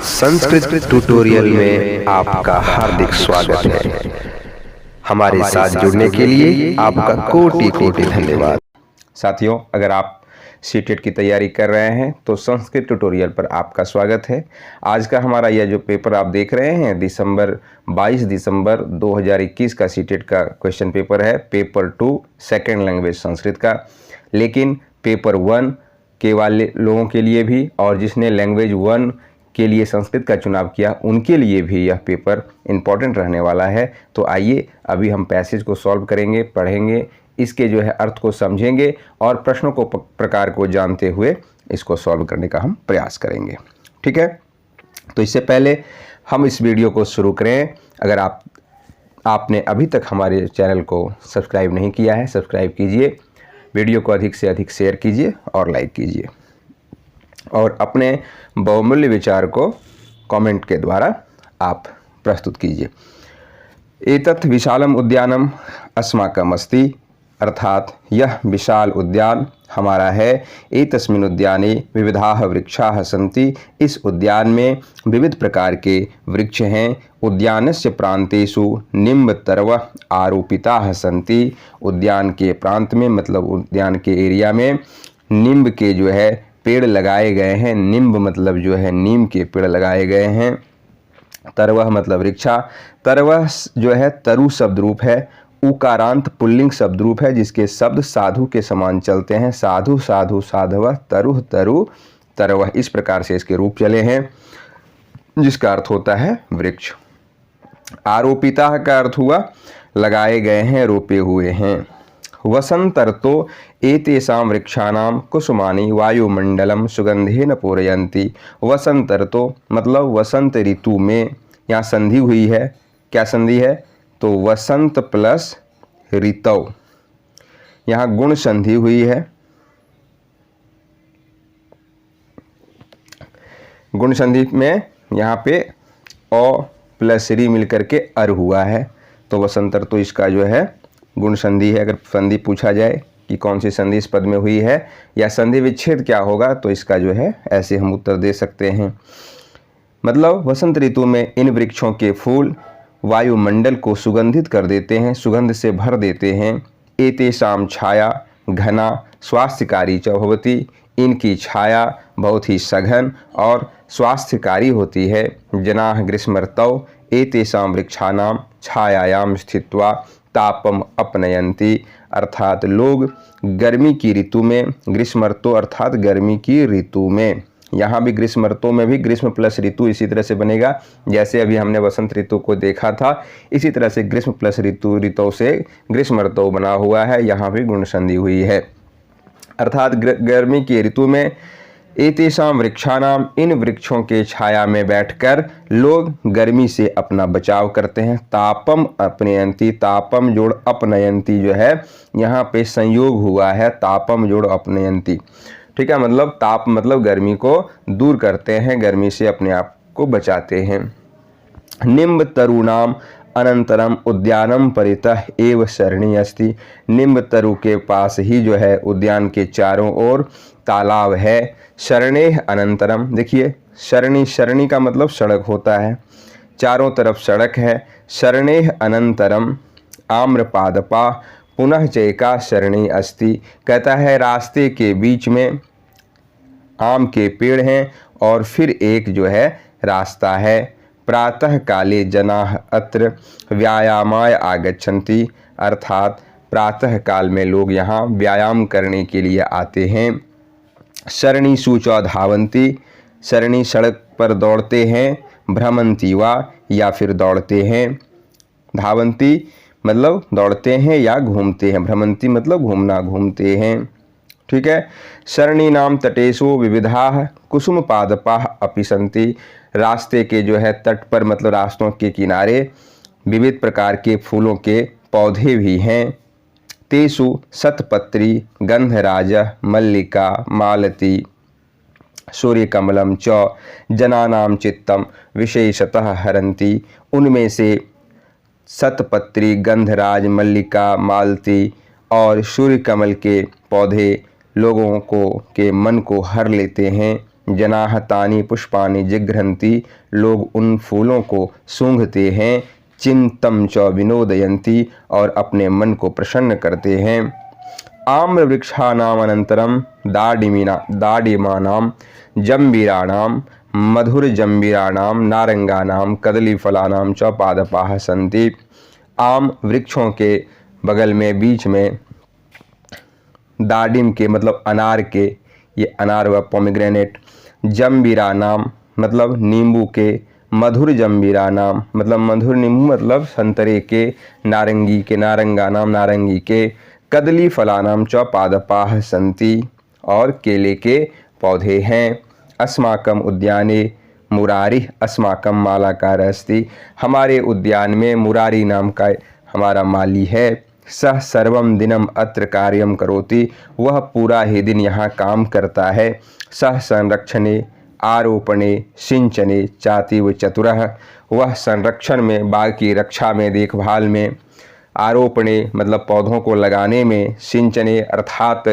Sanskrit tutorial में आपका हार्दिक स्वागत है। हमारे साथ जुड़ने के लिए आपका कोटि कोटि धन्यवाद। साथियों, अगर आप सीटेट की तैयारी कर रहे हैं तो संस्कृत ट्यूटोरियल पर आपका स्वागत है। आज का हमारा यह जो पेपर आप देख रहे हैं 22 दिसंबर 2021 का सीटेट का क्वेश्चन पेपर है, पेपर 2 सेकेंड लैंग्वेज संस्कृत का। लेकिन पेपर 1 के वाले लोगों के लिए भी और जिसने लैंग्वेज 1 के लिए संस्कृत का चुनाव किया उनके लिए भी यह पेपर इम्पॉर्टेंट रहने वाला है। तो आइए अभी हम पैसेज को सॉल्व करेंगे, पढ़ेंगे, इसके जो है अर्थ को समझेंगे और प्रश्नों को प्रकार को जानते हुए इसको सॉल्व करने का हम प्रयास करेंगे। ठीक है, तो इससे पहले हम इस वीडियो को शुरू करें, अगर आपने अभी तक हमारे चैनल को सब्सक्राइब नहीं किया है, सब्सक्राइब कीजिए, वीडियो को अधिक से अधिक शेयर कीजिए और लाइक कीजिए और अपने बहुमूल्य विचार को कमेंट के द्वारा आप प्रस्तुत कीजिए। एतत् विशालम उद्यानम अस्माकम अस्ति, अर्थात यह विशाल उद्यान हमारा है। एतस्मिन् उद्याने विविधाः वृक्षाः सन्ति, इस उद्यान में विविध प्रकार के वृक्ष हैं। उद्यानस्य प्रान्तेषु निम्बतरवः आरोपिताः सन्ति, उद्यान के प्रांत में मतलब उद्यान के एरिया में नींब के जो है पेड़ लगाए गए हैं। नींब मतलब जो है नीम के पेड़ लगाए गए हैं। तरवह मतलब वृक्षा। तरवह जो है तरु शब्द रूप है, उकारांत पुल्लिंग शब्द रूप है जिसके शब्द साधु के समान चलते हैं। साधु साधु साधवः, तरुः तरु तरवह, इस प्रकार से इसके रूप चले हैं जिसका अर्थ होता है वृक्ष। आरोपिता का अर्थ हुआ लगाए गए हैं, रोपे हुए हैं। वसंतर्तो एतेषां वृक्षाणां कुसुमानि वायुमंडलम सुगंधेन पूरयन्ति। वसंतर्तो मतलब वसंत ऋतु में, यहाँ संधि हुई है। क्या संधि है? तो वसंत प्लस ऋतौ, यहाँ गुण संधि हुई है। गुण संधि में यहाँ पे अ प्लस री मिलकर के अर हुआ है, तो वसंतर तो इसका जो है गुण संधि है। अगर संधि पूछा जाए कि कौन सी संधि इस पद में हुई है या संधि विच्छेद क्या होगा, तो इसका जो है ऐसे हम उत्तर दे सकते हैं। मतलब वसंत ऋतु में इन वृक्षों के फूल वायुमंडल को सुगंधित कर देते हैं, सुगंध से भर देते हैं। एतेषां छाया घना स्वास्थ्यकारी च भवति, इनकी छाया बहुत ही सघन और स्वास्थ्यकारी होती है। जनाः ग्रीष्मर्तौ एतेषां वृक्षाणां छायायां स्थित्वा तापम अपनयन्ति, अर्थात लोग गर्मी की ऋतु में, ग्रीष्मर्तो अर्थात गर्मी की ऋतु में, यहाँ भी ग्रीष्मर्तो में भी ग्रीष्म प्लस ऋतु इसी तरह से बनेगा जैसे अभी हमने वसंत ऋतु को देखा था। इसी तरह से ग्रीष्म प्लस ऋतु से ग्रीष्मर्तो बना हुआ है, यहाँ भी गुण संधि हुई है। अर्थात गर्मी की ऋतु में एतेषां वृक्षाणाम, इन वृक्षों के छाया में बैठकर लोग गर्मी से अपना बचाव करते हैं। तापम अपनयंती, तापम जोड़ अपनयंती जो है यहाँ पे संयोग हुआ है, तापम जोड़ अपनयंती। ठीक है, मतलब ताप मतलब गर्मी को दूर करते हैं, गर्मी से अपने आप को बचाते हैं। निम्ब तरुणाम अनंतरम उद्यानम परितः एव सरणी अस्ति, निम्ब तरु के पास ही जो है उद्यान के चारों ओर तालाब है। शरणेह अनंतरम, देखिए शरणी, शरणी का मतलब सड़क होता है, चारों तरफ सड़क है। शरणेह अनंतरम आम्रपादपा पुनः चैका शरणी अस्ति, कहता है रास्ते के बीच में आम के पेड़ हैं और फिर एक जो है रास्ता है। प्रातः काले जनाः अत्र व्यायामाय आगच्छन्ति, अर्थात प्रातः काल में लोग यहाँ व्यायाम करने के लिए आते हैं। शरणी सूचा धावंती, शरणी सड़क पर दौड़ते हैं। भ्रमंती वा, या फिर दौड़ते हैं। धावंती मतलब दौड़ते हैं या घूमते हैं, भ्रमंती मतलब घूमना, घूमते हैं। ठीक है। शरणी नाम तटेषु विविधाः कुसुम पादपाः अपि सन्ति, रास्ते के जो है तट पर मतलब रास्तों के किनारे विविध प्रकार के फूलों के पौधे भी हैं। तेषु शतपत्री गंधराज मल्लिका मालती सूर्यकमलम च जनानां चित्तम विशेषतः हरन्ति, उनमें से शतपत्री गंधराज मल्लिका मालती और सूर्यकमल के पौधे लोगों को के मन को हर लेते हैं। जनाः तानि पुष्पाणि जिघ्रन्ति, लोग उन फूलों को सूंघते हैं। चिंतम च विनोदयन्ति, और अपने मन को प्रसन्न करते हैं। आम्र वृक्षाणाम अनंतरम दाडिमानाम जंबीराणाम मधुर जंबीराणाम नारंगानाम कदलीफलानाम च पादपाः सन्ति। आम वृक्षों के बगल में बीच में दाडिम के मतलब अनार के, ये अनार व पोमीग्रेनेट, जंबीरा नाम मतलब नींबू के, मधुर जंबीरा नाम मतलब मधुर नींबू मतलब संतरे के, नारंगी के नारंगा नाम नारंगी के, कदली फलानाम च पादपाः सन्ति, और केले के पौधे हैं। अस्माकम उद्याने मुरारी अस्माकम मालाकार अस्ति, हमारे उद्यान में मुरारी नाम का हमारा माली है। सह सर्वम दिनम अत्र कार्यम करोति, वह पूरा ही दिन यहाँ काम करता है। सह संरक्षणे आरोपणे सिंचने चातीव चतुरः, वह संरक्षण में बाग की रक्षा में देखभाल में, आरोपणे मतलब पौधों को लगाने में, सिंचने अर्थात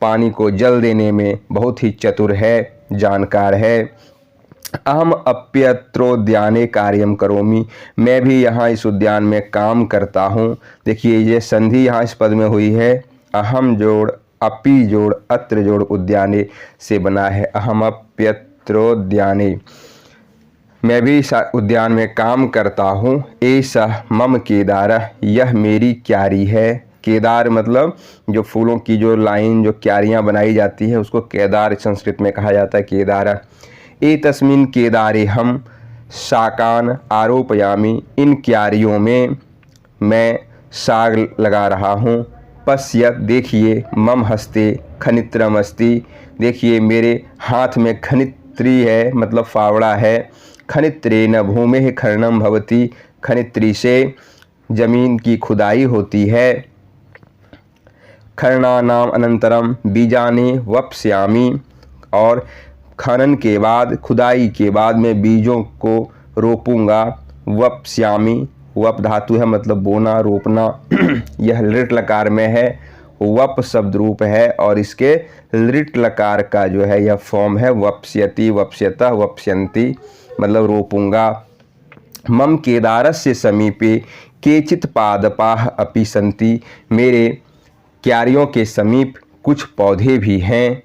पानी को जल देने में बहुत ही चतुर है, जानकार है। अहम अप्यत्रोद्याने कार्यम करोमि, मैं भी यहाँ इस उद्यान में काम करता हूँ। देखिए ये संधि यहाँ इस पद में हुई है, अहम जोड़ अपि जोड़ अत्र जोड़ उद्याने से बना है। अहम अप्यत्रोद्याने, मैं भी इस उद्यान में काम करता हूँ। ऐसा मम केदार, यह मेरी क्यारी है। केदार मतलब जो फूलों की जो लाइन जो क्यारियाँ बनाई जाती है उसको केदार संस्कृत में कहा जाता है, केदार। एतस्मिन् केदारे हम शाकान आरोपयामी, इन क्यारियों में मैं साग लगा रहा हूँ। पश्य देखिए, मम हस्ते खनित्रम अस्ति, देखिए मेरे हाथ में खनित्री है मतलब फावड़ा है। खनित्रेण भूमेः खननं भवति, खनित्री से जमीन की खुदाई होती है। खननानाम अनंतरम बीजानि वप्स्यामि, और खनन के बाद खुदाई के बाद में बीजों को रोपूंगा। वप्स्यामि, वप धातु है मतलब बोना रोपना, यह लृट लकार में है। वप शब्द रूप है और इसके लृट लकार का जो है यह फॉर्म है वप्स्यति वप्स्यतः वप्स्यन्ति मतलब रोपूंगा। मम केदारस्य समीपे केचित् पादपाः अपि सन्ति, मेरे क्यारियों के समीप कुछ पौधे भी हैं।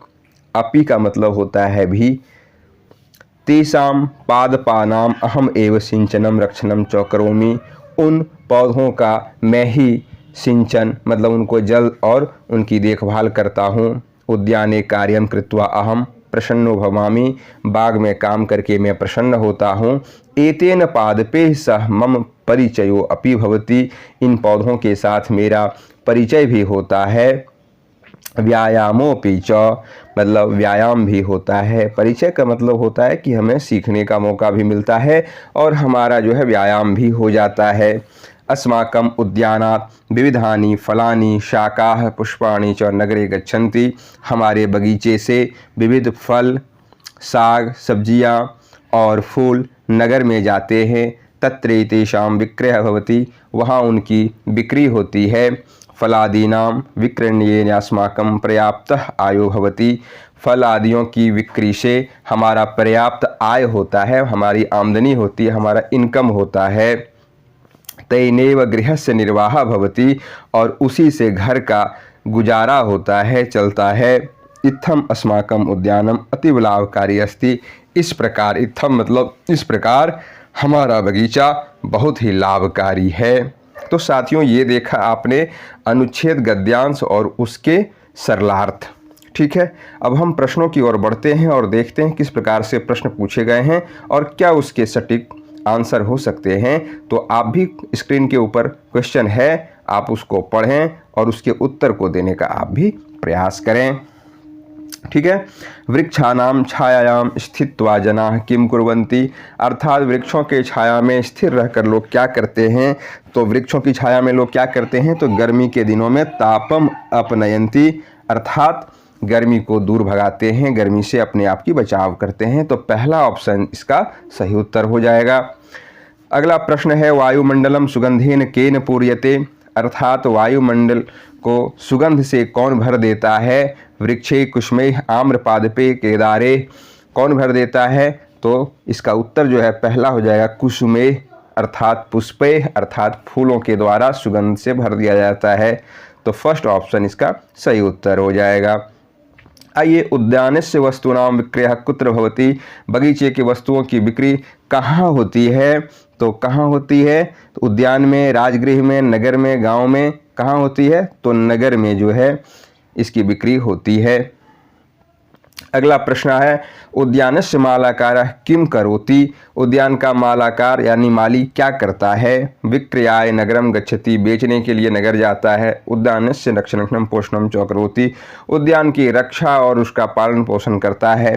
अपि का मतलब होता है भी। तेषां पादपानाम अहम एव सिंचनम रक्षणम च करोमि, उन पौधों का मैं ही सिंचन मतलब उनको जल और उनकी देखभाल करता हूँ। उद्याने कार्यम कृत्वा अहम प्रसन्नो भवामि, बाग में काम करके मैं प्रसन्न होता हूँ। एतेन पादपे सह मम परिचयो अपि भवति, इन पौधों के साथ मेरा परिचय भी होता है। व्यायामोपि च मतलब व्यायाम भी होता है। परिचय का मतलब होता है कि हमें सीखने का मौका भी मिलता है और हमारा जो है व्यायाम भी हो जाता है। अस्माकं उद्यानात् विविधानि फलानि शाकाः पुष्पाणि च नगरे गच्छन्ति, हमारे बगीचे से विविध फल साग सब्जियां और फूल नगर में जाते हैं। तत्र तेषां विक्रयः भवति, वहाँ उनकी बिक्री होती है। फलादीनां विक्रयणेन अस्माकं पर्याप्तः आयो भवति, फल आदियों की बिक्री से हमारा पर्याप्त आय होता है, हमारी आमदनी होती है, हमारा इनकम होता है। तैनेव गृहस्य निर्वाह भवति, और उसी से घर का गुजारा होता है, चलता है। इत्थम अस्माकम उद्यानम अतीव लाभकारी अस्ति, इस प्रकार इत्थम मतलब इस प्रकार हमारा बगीचा बहुत ही लाभकारी है। तो साथियों ये देखा आपने अनुच्छेद गद्यांश और उसके सरलार्थ। ठीक है, अब हम प्रश्नों की ओर बढ़ते हैं और देखते हैं किस प्रकार से प्रश्न पूछे गए हैं और क्या उसके सटीक आंसर हो सकते हैं। तो आप भी स्क्रीन के ऊपर क्वेश्चन है, आप उसको पढ़ें और उसके उत्तर को देने का आप भी प्रयास करें। ठीक है, वृक्षानाम छायायाम स्थित्वा जनाः किम कुर्वन्ति, अर्थात वृक्षों के छाया में स्थिर रहकर लोग क्या करते हैं। तो वृक्षों की छाया में लोग क्या करते हैं, तो गर्मी के दिनों में तापम अपनयन्ति, अर्थात गर्मी को दूर भगाते हैं, गर्मी से अपने आप की बचाव करते हैं। तो पहला ऑप्शन इसका सही उत्तर हो जाएगा। अगला प्रश्न है वायुमंडलम सुगंधेन केन पूर्यते, अर्थात वायुमंडल को सुगंध से कौन भर देता है। वृक्षे कुष्मे आम्रपादपे केदारे कौन भर देता है? तो इसका उत्तर जो है पहला हो जाएगा कुसुमे अर्थात पुष्पे अर्थात फूलों के द्वारा सुगंध से भर दिया जाता है। तो फर्स्ट ऑप्शन इसका सही उत्तर हो जाएगा। आइए, उद्यानस्य वस्तूनां विक्रयः कुत्र भवति? बगीचे की वस्तुओं की बिक्री कहाँ होती है? तो कहाँ होती है? तो उद्यान में, राजगृह में, नगर में, गांव में, कहाँ होती है? तो नगर में जो है इसकी बिक्री होती है। अगला प्रश्न है, उद्यानस्य मालाकारः किम करोति? उद्यान का मालाकार यानी माली क्या करता है? विक्रयाय नगरम गच्छति, बेचने के लिए नगर जाता है। उद्यानस्य रक्षणं पोषणं च करोति, उद्यान की रक्षा और उसका पालन पोषण करता है।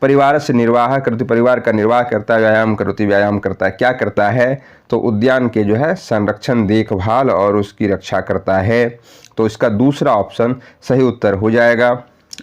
परिवारस्य निर्वाह करोति, परिवार का निर्वाह करता है। व्यायाम करोति, व्यायाम करता है। क्या करता है? तो उद्यान के जो है संरक्षण, देखभाल और उसकी रक्षा करता है। तो इसका दूसरा ऑप्शन सही उत्तर हो जाएगा।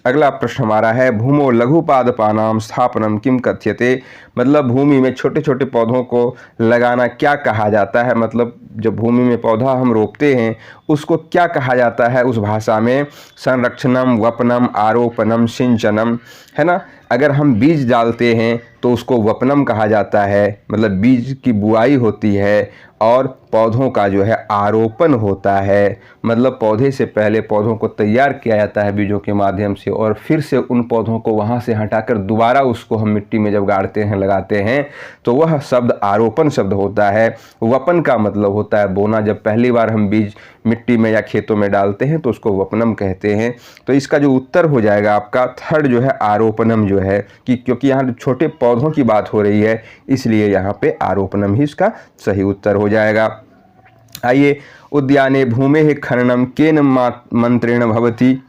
अगला प्रश्न हमारा है, भूमौ लघुपादपानां स्थापनम किम कथ्यते? मतलब भूमि में छोटे छोटे पौधों को लगाना क्या कहा जाता है? मतलब जब भूमि में पौधा हम रोपते हैं उसको क्या कहा जाता है उस भाषा में? संरक्षणम, वपनम, आरोपणम, सिंचनम, है ना। अगर हम बीज डालते हैं तो उसको वपनम कहा जाता है, मतलब बीज की बुआई होती है। और पौधों का जो है आरोपण होता है, मतलब पौधे से पहले पौधों को तैयार किया जाता है बीजों के माध्यम से, और फिर से उन पौधों को वहाँ से हटाकर दोबारा उसको हम मिट्टी में जब गाड़ते हैं, लगाते हैं, तो वह शब्द आरोपण शब्द होता है। वपन का मतलब होता है बोना। जब पहली बार हम बीज मिट्टी में या खेतों में डालते हैं तो उसको वपनम कहते हैं। तो इसका जो उत्तर हो जाएगा आपका थर्ड जो है आरोपणम जो है, कि क्योंकि यहाँ छोटे पौधों की बात हो रही है इसलिए यहाँ पे आरोपणम ही इसका सही उत्तर हो जाएगा। आइए, उद्याने भूमेः खननम केन मंत्रेण भवति?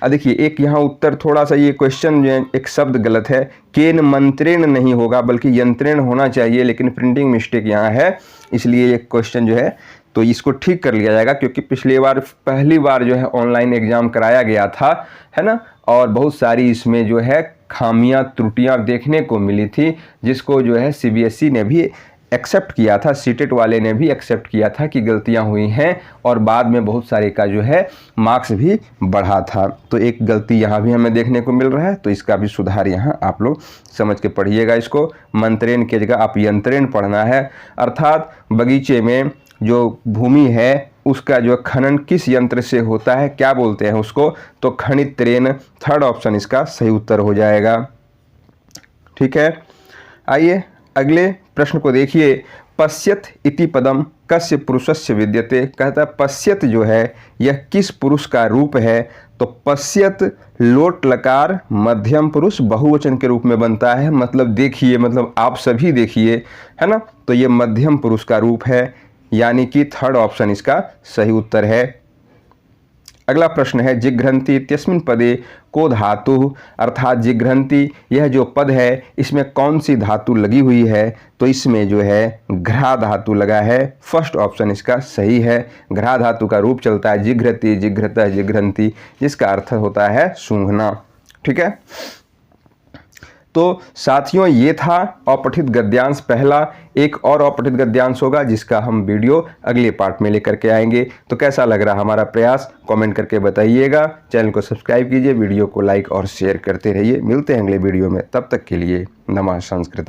देखिए, एक यहाँ उत्तर थोड़ा सा ये क्वेश्चन जो है एक शब्द गलत है, केन मंत्रेण नहीं होगा बल्कि यंत्रेण होना चाहिए, लेकिन प्रिंटिंग मिस्टेक यहाँ है, इसलिए ये क्वेश्चन जो है तो इसको ठीक कर लिया जाएगा। क्योंकि पहली बार जो है ऑनलाइन एग्जाम कराया गया था, है ना, और बहुत सारी इसमें जो है खामियां त्रुटियां देखने को मिली थी, जिसको जो है सीबीएसई ने भी एक्सेप्ट किया था, सीटेट वाले ने भी एक्सेप्ट किया था कि गलतियां हुई हैं, और बाद में बहुत सारे का जो है मार्क्स भी बढ़ा था। तो एक गलती यहाँ भी हमें देखने को मिल रहा है, तो इसका भी सुधार यहाँ आप लोग समझ के पढ़िएगा। इसको मंत्रेण की जगह आप यंत्रेण पढ़ना है। अर्थात बगीचे में जो भूमि है उसका जो खनन किस यंत्र से होता है, क्या बोलते हैं उसको? तो खनित्रेण। थर्ड ऑप्शन इसका सही उत्तर हो जाएगा। ठीक है, आइए अगले प्रश्न को देखिए। पश्यत इति पदम कस्य पुरुषस्य विद्यते? कहता है पश्यत जो है यह किस पुरुष का रूप है? तो पश्यत लोट लकार मध्यम पुरुष बहुवचन के रूप में बनता है, मतलब देखिए, मतलब आप सभी देखिए, है ना। तो ये मध्यम पुरुष का रूप है, यानी कि थर्ड ऑप्शन इसका सही उत्तर है। अगला प्रश्न है, जिघ्रन्ति इत्यस्मिन् पदे को धातु? अर्थात जिघ्रन्ति यह जो पद है इसमें कौन सी धातु लगी हुई है? तो इसमें जो है घ्रा धातु लगा है। फर्स्ट ऑप्शन इसका सही है। घ्रा धातु का रूप चलता है जिघ्रति, जिघ्रतः, जिघ्रन्ति, जिसका अर्थ होता है सूंघना। ठीक है, तो साथियों ये था अपठित गद्यांश पहला। एक और अपठित गद्यांश होगा जिसका हम वीडियो अगले पार्ट में लेकर के आएंगे। तो कैसा लग रहा हमारा प्रयास कमेंट करके बताइएगा। चैनल को सब्सक्राइब कीजिए, वीडियो को लाइक और शेयर करते रहिए। मिलते हैं अगले वीडियो में, तब तक के लिए नमः संस्कृत।